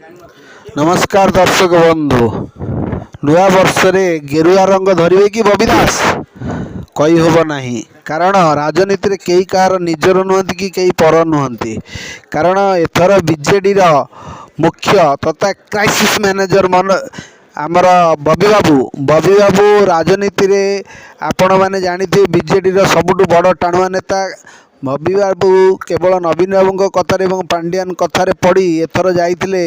नमस्कार दर्शक बंधु नुआ वर्ष गेरुआ रंग धरवे कि बबी दास कही हब ना कारण राजनीति रे कई कार निजर नुहति कि कई पर नुहति कारण एथर बीजेडी मुख्य तथा क्राइसिस मैनेजर मन आमर बबी बाबू राजनीति रे आपण मैंने जानी बीजेडी सबुठ बड़ टाणुआ नेता बबी बाबू केवल नवीन बाबू कथार पांड्यान कथार पड़ी एथर जाइए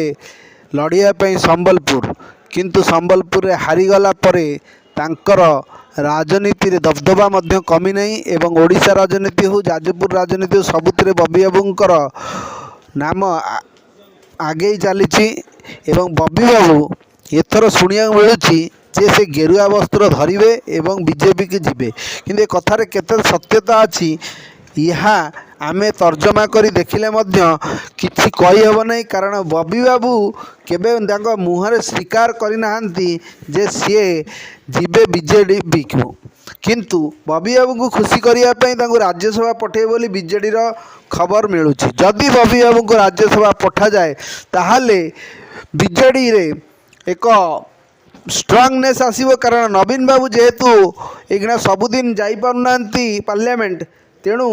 लड़ाई संबलपुर किंतु संबलपुर हारीगला तांकर राजनीति रे दबदबा मध्य कमी नहीं एवं ओडिशा राजनीति हो जाजपुर राजनीति हो सबुत बबी बाबूंकर नाम आगे चली बबी बाबू एथर शुणा मिलूँ जे से गेरुआ वस्त्र धरवे एवं बीजेपी की जीवे कि कथार केते सत्यता अच्छी यह आमे तर्जमा करी देखिले किछि कही हब नहीं कारण बबी बाबू केबे मुहरे स्वीकार करना जे सी जीवे बीजेडी को किंतु बबी बाबू को खुशी करने राज्यसभा पठे बोली बीजेडी खबर मिलूँ जदि बबी बाबू को राज्यसभा पठा जाए ताहले बीजेडी रे एक स्ट्रांगनेस आसीबो कारण नवीन बाबू जेहेतु एगना सबुदिन जाई पारुना पार्लियामेंट तेणु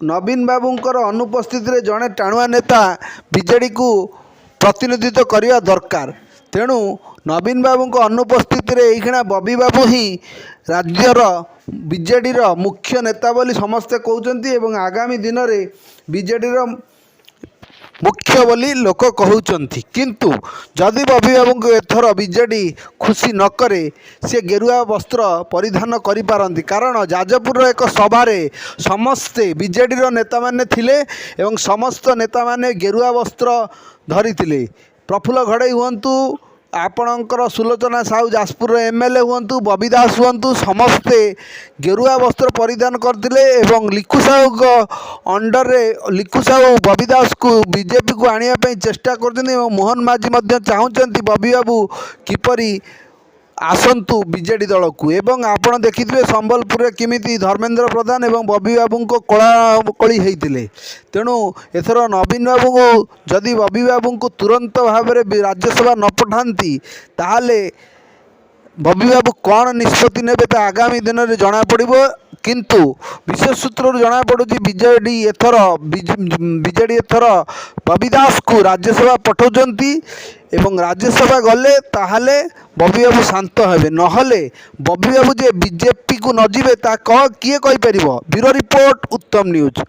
नवीन बाबूंकर अनुपस्थित रे जड़े टाणुआ नेता बीजेडी को प्रतिनिधित्व करने दरकार तेणु नवीन बाबू अनुपस्थित रे एइखिणा बबी बाबू ही राज्यर बीजेडी मुख्य नेता बोली समस्ते कहते एवं आगामी दिन में बीजेडी मुख्य बोली लोक कहते किंतु जदि बबी बाबू को एथर बीजेडी खुशी न करे सी गेरुआ वस्त्र परिधान करिपारंती कारण जाजपुर एक सभारे समस्ते बीजेडी नेता माने थिले एवं समस्त नेता माने गेरुआ वस्त्र धरी प्रफुल्ल घड़ई हुंतु आपणकर सुलोचना साहू जाजपुर एमएलए हुंतु बबी दास हुंतु समस्ते गेरुआ वस्त्र परिधान करते एवं लिखु साहू अंडर रे लिखु साहू बबी दास को बीजेपी को आने चेष्टा करते मोहन माझी चाहते बबी बाबू किपरि आसतु बीजेडी दल को एवं आपण देखिए संबलपुर किमिति धर्मेंद्र प्रधान एवं बबी बाबू को कलाकली होते तेणु एथर नवीन बाबू को जदि बबी बाबू को तुरंत भाव में राज्यसभा न पठाती ताहले बबी बाबू कौन निष्पत्ति ने आगामी दिन में जना पड़ो किंतु विशेष सूत्र जना पड़ू बीजेडी एथर बबी दास को राज्यसभा पठाउछंती एवं राज्यसभा गले ताहले बबी बाबू शांत हेबे नहले बबी बाबू जे बीजेपी को न जीवे ता किए कहि परिबो। ब्यूरो रिपोर्ट उत्तम न्यूज।